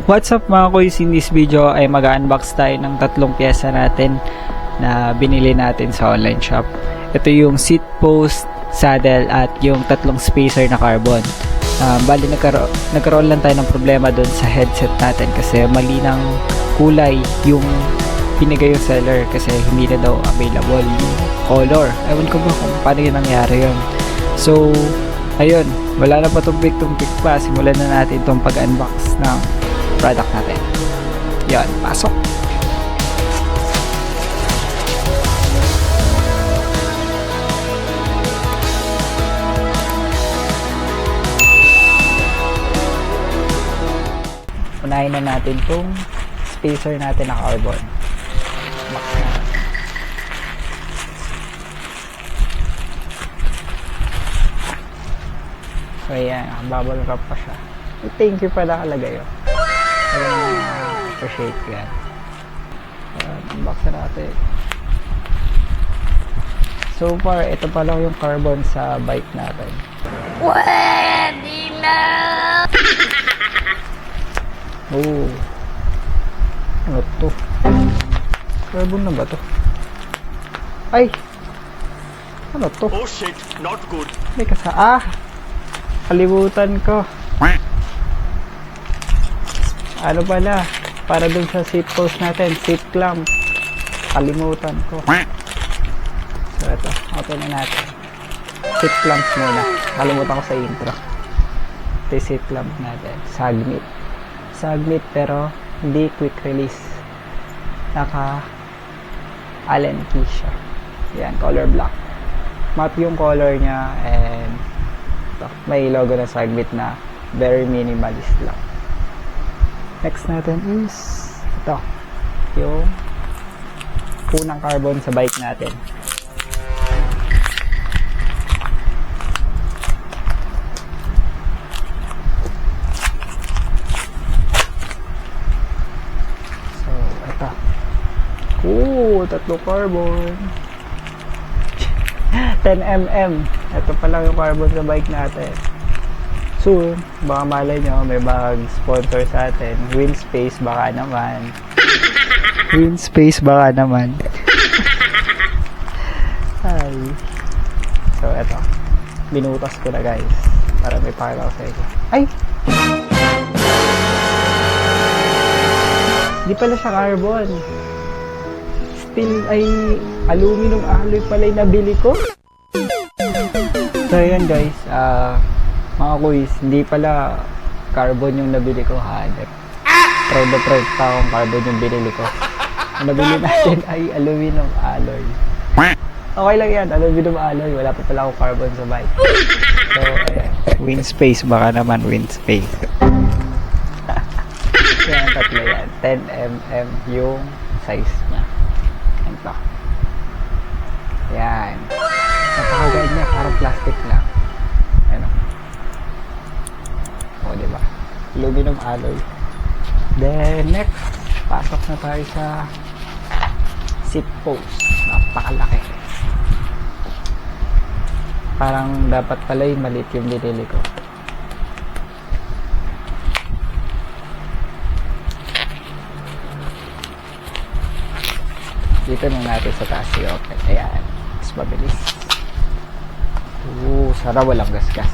What's up mga kuys, in this video ay mag-unbox tayo ng tatlong pyesa natin na binili natin sa online shop. Ito yung seat post, saddle at yung tatlong spacer na carbon. Bali nagkaroon lang tayo ng problema doon sa headset natin kasi mali ng kulay yung pinigay yung seller kasi hindi na daw available yung color. Ewan ko ba kung paano yung nangyari yun. So ayun, wala na pa tumpik-tumpik pa, simulan na natin itong pag-unbox ng product natin. Yan, pasok. Unahin na natin itong spacer natin na carbon. Box na. So yan, bubble wrap pa siya. Thank you pa nakalagay yun. Appreciate ko yan. Unbox na natin. So far, ito pa lang yung carbon sa bike natin. Pwede na! Oh. Ano to? Carbon na ba to? Ay! Ano to? Oh shit, not good. May kalimutan ko. Ano pala? Para dun sa seat post natin, seat clamp. Kalimutan ko. So ito, open na natin. Seat clamp muna. Kalimutan ko sa intro. Ito yung seat clamp natin. Sagmit. Sagmit pero hindi quick release. Naka Allen key siya. Yan, color black. Matte yung color niya and ito, may logo na Sagmit na very minimalist lang. Next natin is ito, yung punang carbon sa bike natin. So, ito. Tatlo carbon. 10mm. Ito pa lang yung carbon sa bike natin. Soon, baka malay nyo, may mag-sponsor sa atin. Winspace, baka naman. Winspace, baka naman. Ay. So, eto. Binutas ko na, guys. Para may pakita ko sa inyo. Ay! Di pala siya carbon. Still, ay aluminum alloy pala yung nabili ko. So, yun, guys. Mga kuys, hindi pala carbon yung nabili ko, hanep. Proud na proud pa akong carbon yung binili ko. Ang nabili natin ay aluminum alloy. Okay lang yan, aluminum alloy. Wala pa pala akong carbon sa bike. So, ayan. Winspace, baka naman Winspace. Yan, tatlo yan. 10mm yung size niya. Ito. Yan. Napakagad niya, parang plastic lang. Ano? O, diba? Aluminum alloy. Then, next, pasok na tayo sa seat post. Napakalaki. Parang dapat pala yung maliit yung binili ko. Dito na natin sa taas i-open. Ayan. Mas mabilis. Sana walang gasgas.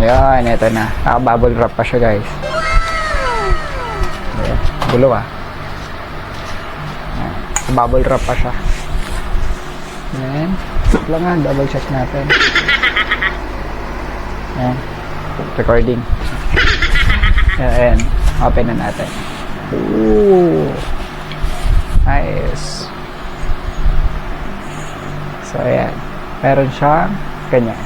Ayan, ito na. Naka-bubble wrap pa siya, guys. Ayan. Gulo ah. Ayan. Bubble wrap pa siya. Ayan. Lang nga, double check natin. Ayan. Recording. Ayan. Open na natin. Ooh. Nice. So, ayan. Meron siyang ganyan.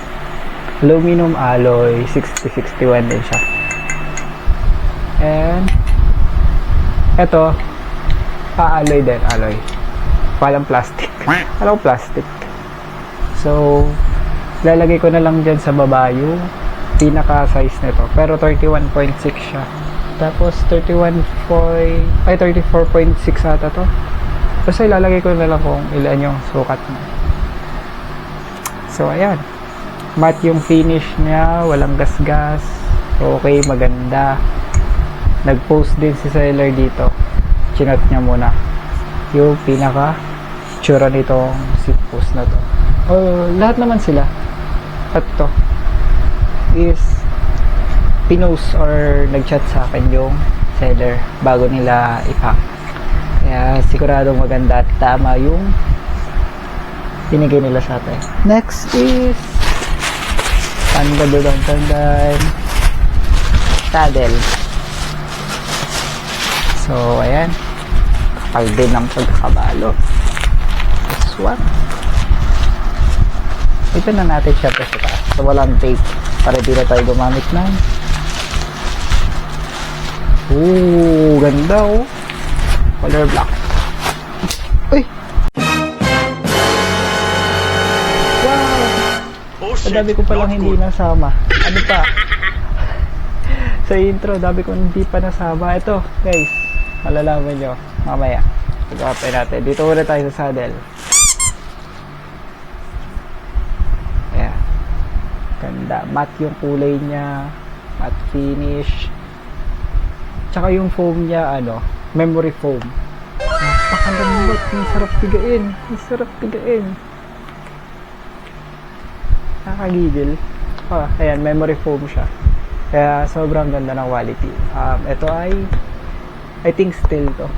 Aluminum alloy, 6061 din siya. And eto, alloy din, alloy. Walang plastic. Walang plastic. So, lalagay ko na lang dyan sa baba yung pinaka size nito. Pero 31.6 siya. Tapos 34.6 ata to. Basta ilalagay ko na lang kung ilan yung sukat mo. So ayan, matte yung finish niya, walang gasgas, okay, maganda. Nag-post din si seller dito, chinot niya muna yung pinaka tsura nitong seat post na to. Lahat naman sila at to is pinost or nag-chat sa akin yung seller bago nila ipack. Kaya siguradong maganda at tama yung binigay nila sa atin. Next is tandan saddle. So ayan, kapal din ang pagkakabalo. This one, ito na natin syempre sa taas, so walang tape para di na tayo gumamit ng ganda color black. Uy, wow, ang dami ko palang hindi nasama. Ano pa sa intro, dami ko hindi pa nasama. Ito guys, malalaman nyo mamaya pag-apply natin. Dito muna tayo sa saddle. Ayan, ganda, matte yung kulay niya, matte finish, tsaka yung foam niya memory foam. Napakalambot, ang sarap tigain, nakakagigil. Ayan, memory foam siya, kaya sobrang ganda ng quality. Ito ay I think steel to,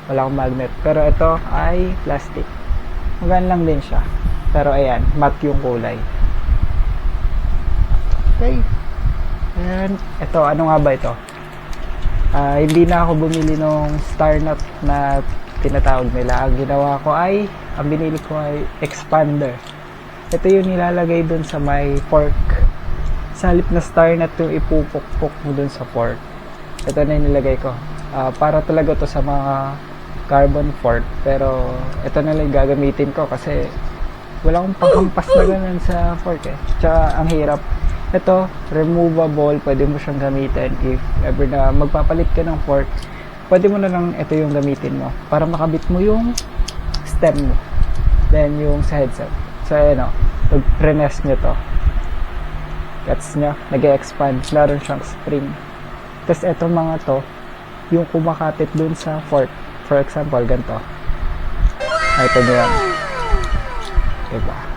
wala akong magnet, pero ito ay plastic. Maganda lang din siya, pero ayan, matte yung kulay. Okay, and ito, ano nga ba ito? Hindi na ako bumili ng star nut na tinatawag nila. Ang ginawa ko ay, ang binili ko ay expander. Ito yung nilalagay dun sa may fork. Sa halip na star nut yung ipupukpok mo dun sa fork. Ito na yung nilagay ko. Para talaga to sa mga carbon fork. Pero ito na lang gagamitin ko kasi wala akong panghampas na ganun sa fork eh. Tsaka ang hirap. Ito, removable, pwede mo siyang gamitin if ever na magpapalit ka ng fork, pwede mo na lang ito yung gamitin mo para makabit mo yung stem mo, then yung sa headset. So pag pre-nest nyo to, gets nyo, nag-expand, meron siyang spring. Tapos ito mga to, yung kumakapit dun sa fork, for example, ganito. Ito nyo yan, diba?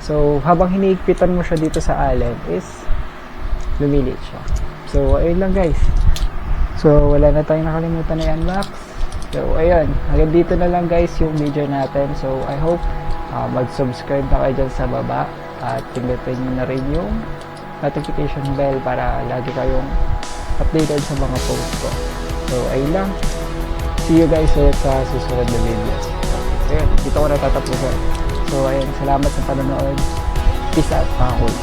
So, habang hiniigpitan mo siya dito sa allen is lumilit siya. So, ayun lang guys. So, wala na tayong nakalimutan na i-unbox. So, ayun. Hanggang dito na lang guys yung video natin. So, I hope mag-subscribe na kayo dyan sa baba at pindutin nyo na rin yung notification bell para lagi kayong updated sa mga post ko. So, ayun lang. See you guys ulit sa susunod na video. So, ayun. Dito ko na tatapusan. So, ayun, salamat sa panonood. Peace out, mga cool.